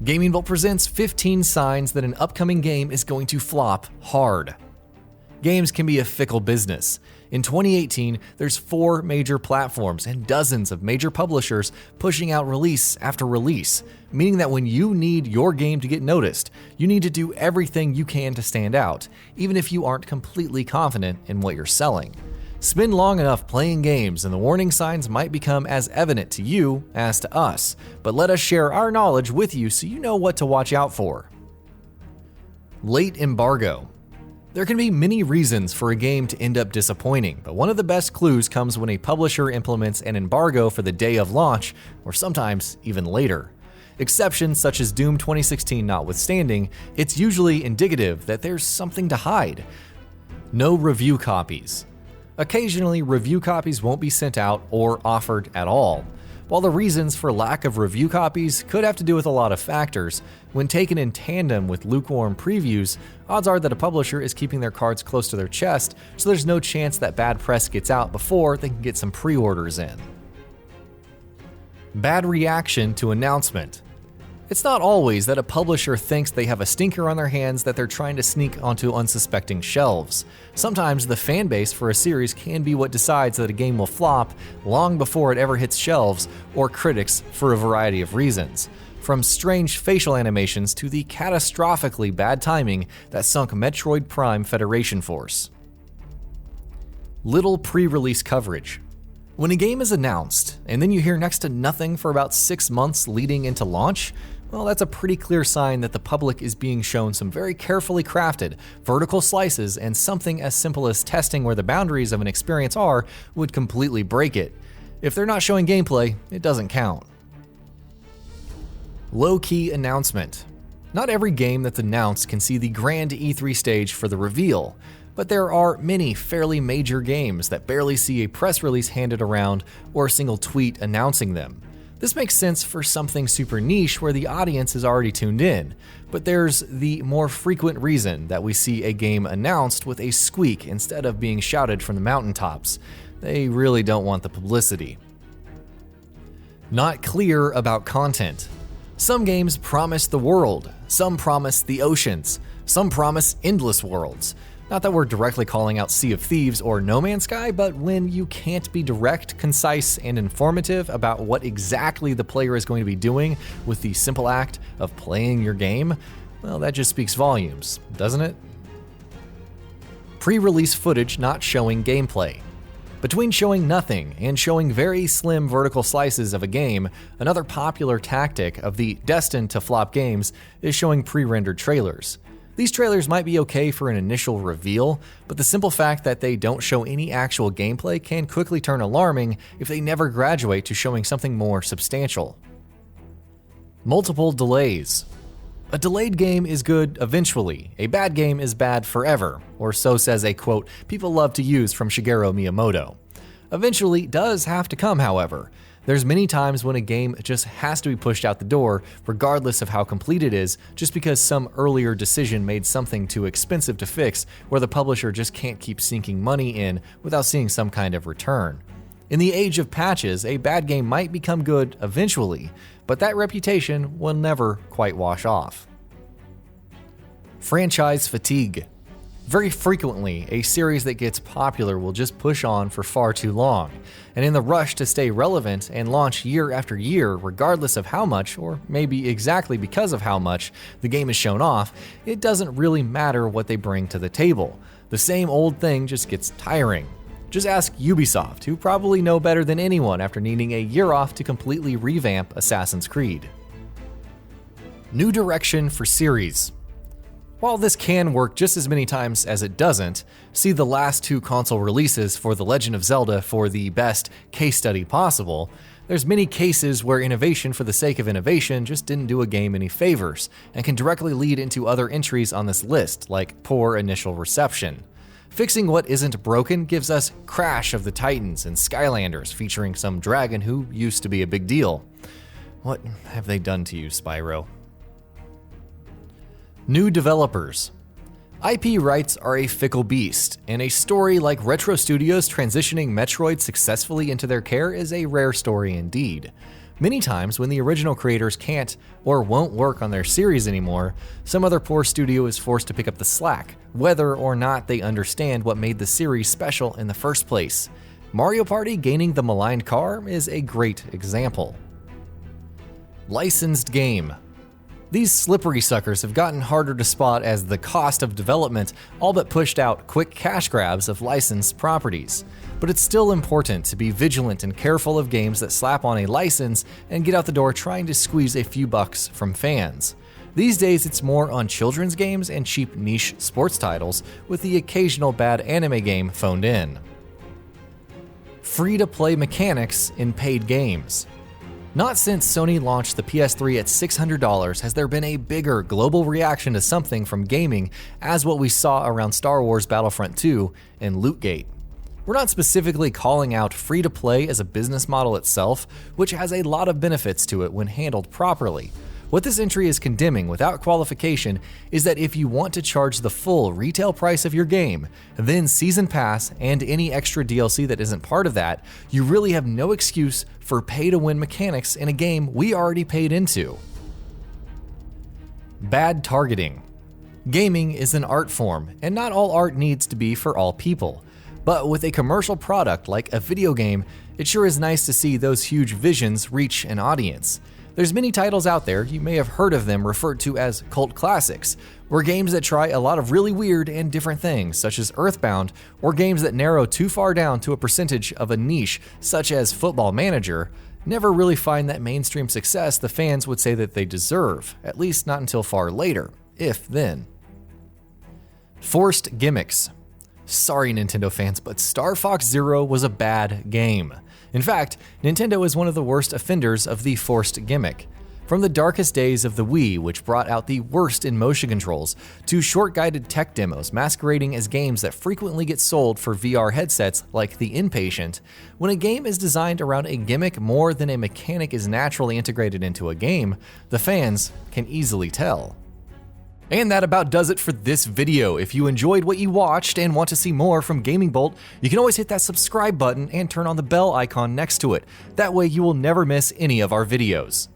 GamingBolt presents 15 signs that an upcoming game is going to flop hard. Games can be a fickle business. In 2018, there's 4 major platforms and dozens of major publishers pushing out release after release, meaning that when you need your game to get noticed, you need to do everything you can to stand out, even if you aren't completely confident in what you're selling. Spend long enough playing games and the warning signs might become as evident to you as to us, but let us share our knowledge with you so you know what to watch out for. Late embargo. There can be many reasons for a game to end up disappointing, but one of the best clues comes when a publisher implements an embargo for the day of launch, or sometimes even later. Exceptions such as Doom 2016 notwithstanding, it's usually indicative that there's something to hide. No review copies. Occasionally, review copies won't be sent out or offered at all. While the reasons for lack of review copies could have to do with a lot of factors, when taken in tandem with lukewarm previews, odds are that a publisher is keeping their cards close to their chest, so there's no chance that bad press gets out before they can get some pre-orders in. Bad reaction to announcement. It's not always that a publisher thinks they have a stinker on their hands that they're trying to sneak onto unsuspecting shelves. Sometimes the fan base for a series can be what decides that a game will flop long before it ever hits shelves, or critics for a variety of reasons. From strange facial animations to the catastrophically bad timing that sunk Metroid Prime Federation Force. Little pre-release coverage. When a game is announced, and then you hear next to nothing for about 6 months leading into launch, well, that's a pretty clear sign that the public is being shown some very carefully crafted vertical slices, and something as simple as testing where the boundaries of an experience are would completely break it. If they're not showing gameplay, it doesn't count. Low-key announcement. Not every game that's announced can see the grand E3 stage for the reveal, but there are many fairly major games that barely see a press release handed around or a single tweet announcing them. This makes sense for something super niche where the audience is already tuned in, but there's the more frequent reason that we see a game announced with a squeak instead of being shouted from the mountaintops. They really don't want the publicity. Not clear about content. Some games promise the world, some promise the oceans, some promise endless worlds. Not that we're directly calling out Sea of Thieves or No Man's Sky, but when you can't be direct, concise, and informative about what exactly the player is going to be doing with the simple act of playing your game, well, that just speaks volumes, doesn't it? Pre-release footage not showing gameplay. Between showing nothing and showing very slim vertical slices of a game, another popular tactic of the destined to flop games is showing pre-rendered trailers. These trailers might be okay for an initial reveal, but the simple fact that they don't show any actual gameplay can quickly turn alarming if they never graduate to showing something more substantial. Multiple delays. A delayed game is good eventually, a bad game is bad forever, or so says a quote people love to use from Shigeru Miyamoto. Eventually does have to come, however. There's many times when a game just has to be pushed out the door, regardless of how complete it is, just because some earlier decision made something too expensive to fix, where the publisher just can't keep sinking money in without seeing some kind of return. In the age of patches, a bad game might become good eventually, but that reputation will never quite wash off. Franchise fatigue. Very frequently, a series that gets popular will just push on for far too long, and in the rush to stay relevant and launch year after year, regardless of how much, or maybe exactly because of how much, the game is shown off, it doesn't really matter what they bring to the table. The same old thing just gets tiring. Just ask Ubisoft, who probably know better than anyone after needing a year off to completely revamp Assassin's Creed. New direction for series. While this can work just as many times as it doesn't, see the last 2 console releases for The Legend of Zelda for the best case study possible, there's many cases where innovation for the sake of innovation just didn't do a game any favors, and can directly lead into other entries on this list, like poor initial reception. Fixing what isn't broken gives us Crash of the Titans and Skylanders featuring some dragon who used to be a big deal. What have they done to you, Spyro? New developers. IP rights are a fickle beast, and a story like Retro Studios transitioning Metroid successfully into their care is a rare story indeed. Many times, when the original creators can't or won't work on their series anymore, some other poor studio is forced to pick up the slack, whether or not they understand what made the series special in the first place. Mario Party gaining the maligned car is a great example. Licensed game. These slippery suckers have gotten harder to spot as the cost of development all but pushed out quick cash grabs of licensed properties. But it's still important to be vigilant and careful of games that slap on a license and get out the door trying to squeeze a few bucks from fans. These days it's more on children's games and cheap niche sports titles, with the occasional bad anime game phoned in. Free-to-play mechanics in paid games. Not since Sony launched the PS3 at $600 has there been a bigger global reaction to something from gaming as what we saw around Star Wars Battlefront 2 and Lootgate. We're not specifically calling out free-to-play as a business model itself, which has a lot of benefits to it when handled properly. What this entry is condemning without qualification is that if you want to charge the full retail price of your game, then Season Pass and any extra DLC that isn't part of that, you really have no excuse for pay-to-win mechanics in a game we already paid into. Bad targeting. Gaming is an art form, and not all art needs to be for all people. But with a commercial product like a video game, it sure is nice to see those huge visions reach an audience. There's many titles out there, you may have heard of them referred to as cult classics, or games that try a lot of really weird and different things, such as Earthbound, or games that narrow too far down to a percentage of a niche, such as Football Manager, never really find that mainstream success the fans would say that they deserve, at least not until far later, if then. Forced gimmicks. Sorry Nintendo fans, but Star Fox Zero was a bad game. In fact, Nintendo is one of the worst offenders of the forced gimmick. From the darkest days of the Wii, which brought out the worst in motion controls, to short-guided tech demos masquerading as games that frequently get sold for VR headsets like The Inpatient, when a game is designed around a gimmick more than a mechanic is naturally integrated into a game, the fans can easily tell. And that about does it for this video. If you enjoyed what you watched and want to see more from GamingBolt, you can always hit that subscribe button and turn on the bell icon next to it. That way you will never miss any of our videos.